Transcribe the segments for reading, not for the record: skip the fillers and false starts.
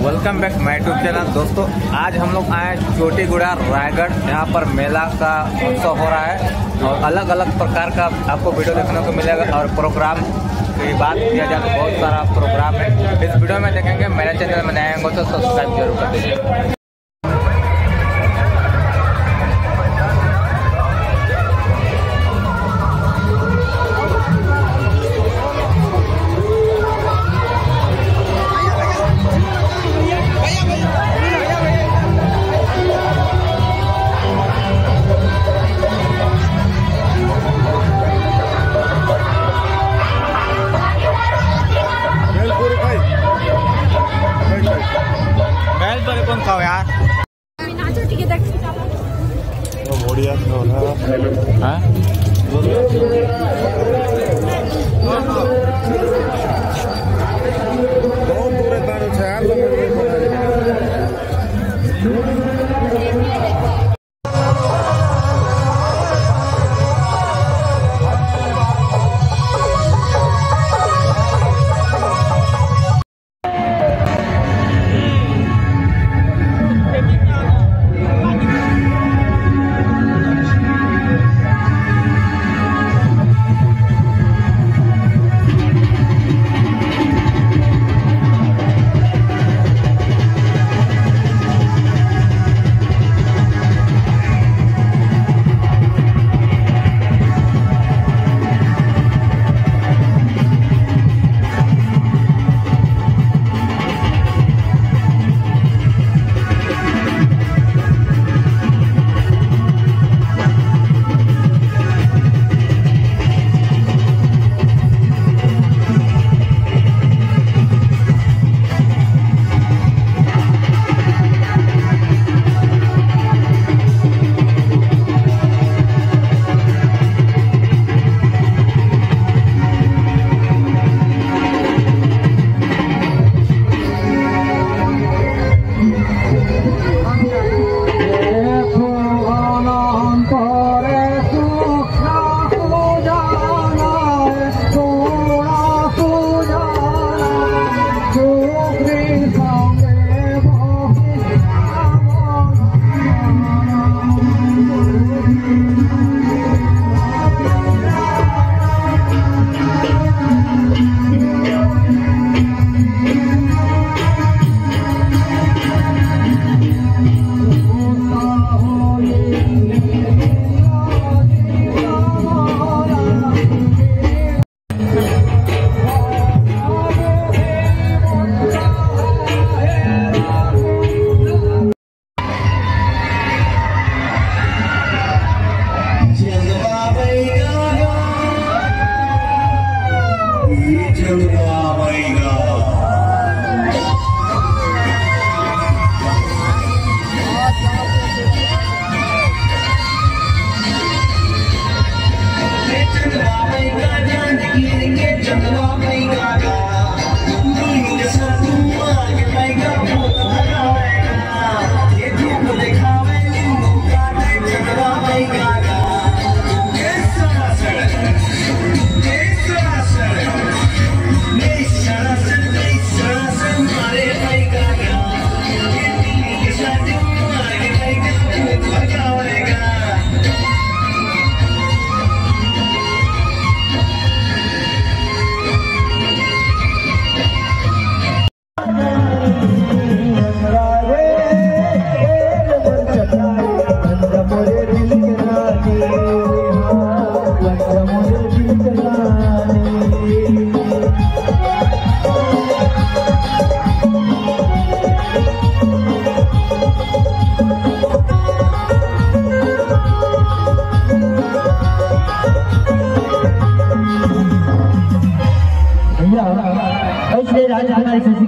Welcome bank माय YouTube channel. दोस्तों आज हम लोग आए चोटी गुड़ा रायगढ़। यहाँ पर मेला का उत्सव हो रहा है और अलग अलग प्रकार का आपको वीडियो देखने को मिलेगा। और प्रोग्राम की बात किया जाए तो बहुत सारा प्रोग्राम है इस वीडियो में देखेंगे। मेरे चैनल में नए होंगे तो सब्सक्राइब जरूर कर दीजिए। कौन खाओ यार बढ़िया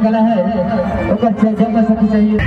कला है चाहिए।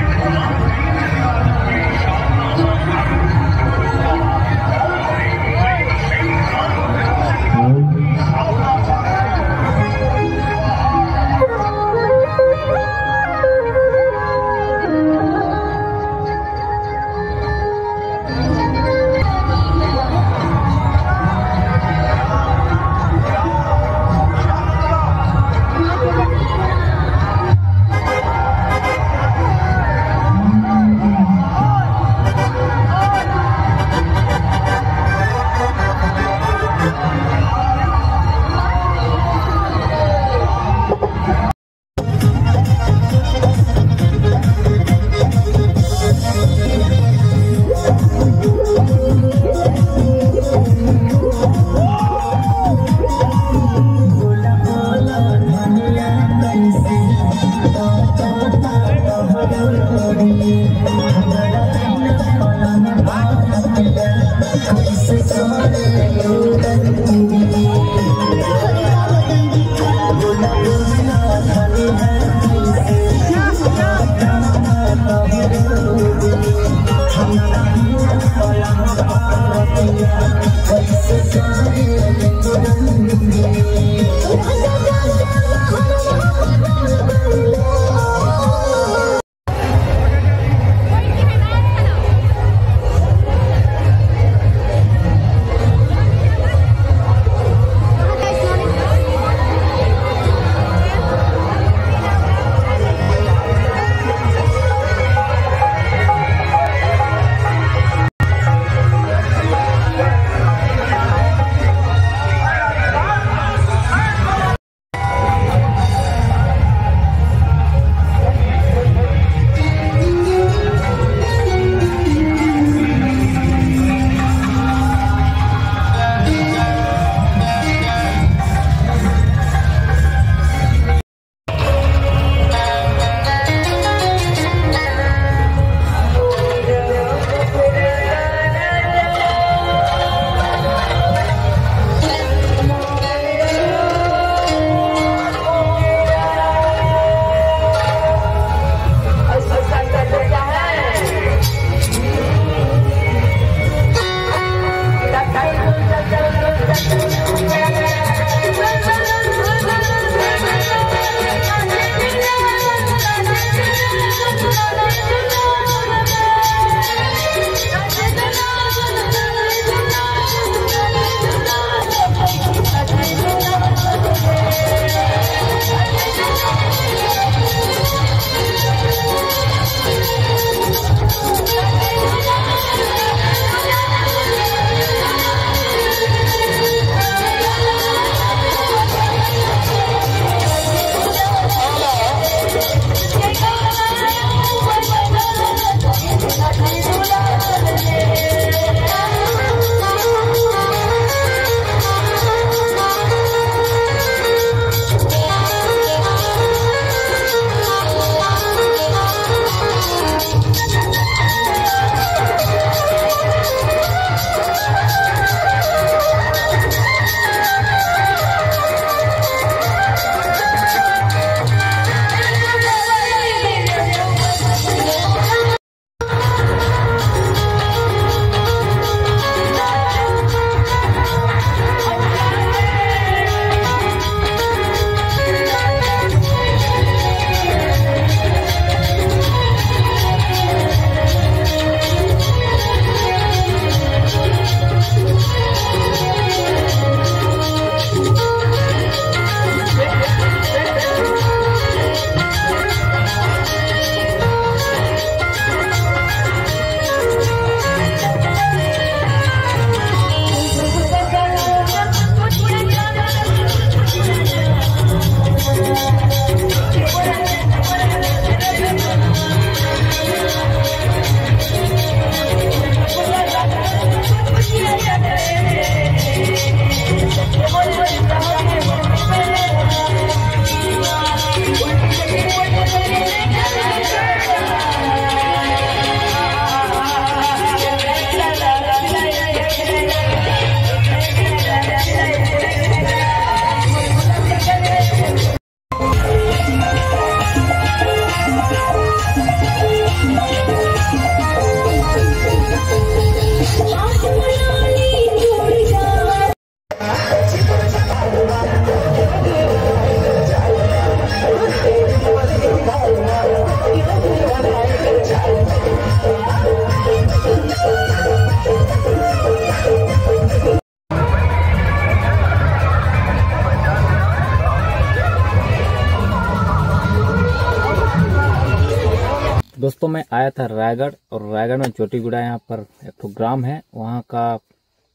दोस्तों मैं आया था रायगढ़, और रायगढ़ में चोटीगुड़ा यहाँ पर एक प्रोग्राम है, वहाँ का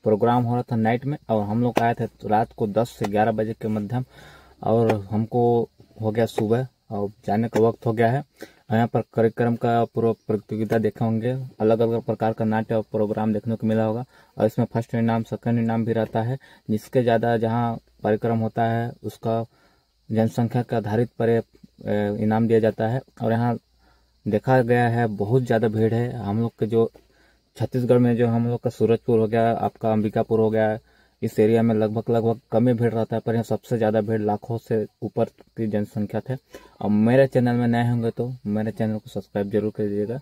प्रोग्राम हो रहा था नाइट में, और हम लोग आए थे तो रात को 10 से 11 बजे के मध्यम, और हमको हो गया सुबह और जाने का वक्त हो गया है। यहाँ पर कार्यक्रम का पूरा प्रतियोगिता देखे होंगे, अलग अलग प्रकार का नाट्य और प्रोग्राम देखने को मिला होगा, और इसमें फर्स्ट इनाम सेकंड इनाम भी रहता है। जिसके ज़्यादा जहाँ कार्यक्रम होता है उसका जनसंख्या के आधारित पर इनाम दिया जाता है। और यहाँ देखा गया है बहुत ज़्यादा भीड़ है। हम लोग के जो छत्तीसगढ़ में जो हम लोग का सूरजपुर हो गया, आपका अंबिकापुर हो गया, इस एरिया में लगभग कम ही भीड़ रहता है, पर यहाँ सबसे ज़्यादा भीड़ लाखों से ऊपर की जनसंख्या थे। और मेरे चैनल में नए होंगे तो मेरे चैनल को सब्सक्राइब जरूर कर दीजिएगा।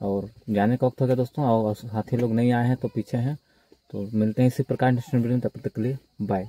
और जाने का वक्त हो गया दोस्तों, और साथी लोग नहीं आए हैं तो पीछे हैं, तो मिलते हैं इसी प्रकार नेक्स्ट वीडियो में, तब तक के लिए बाय।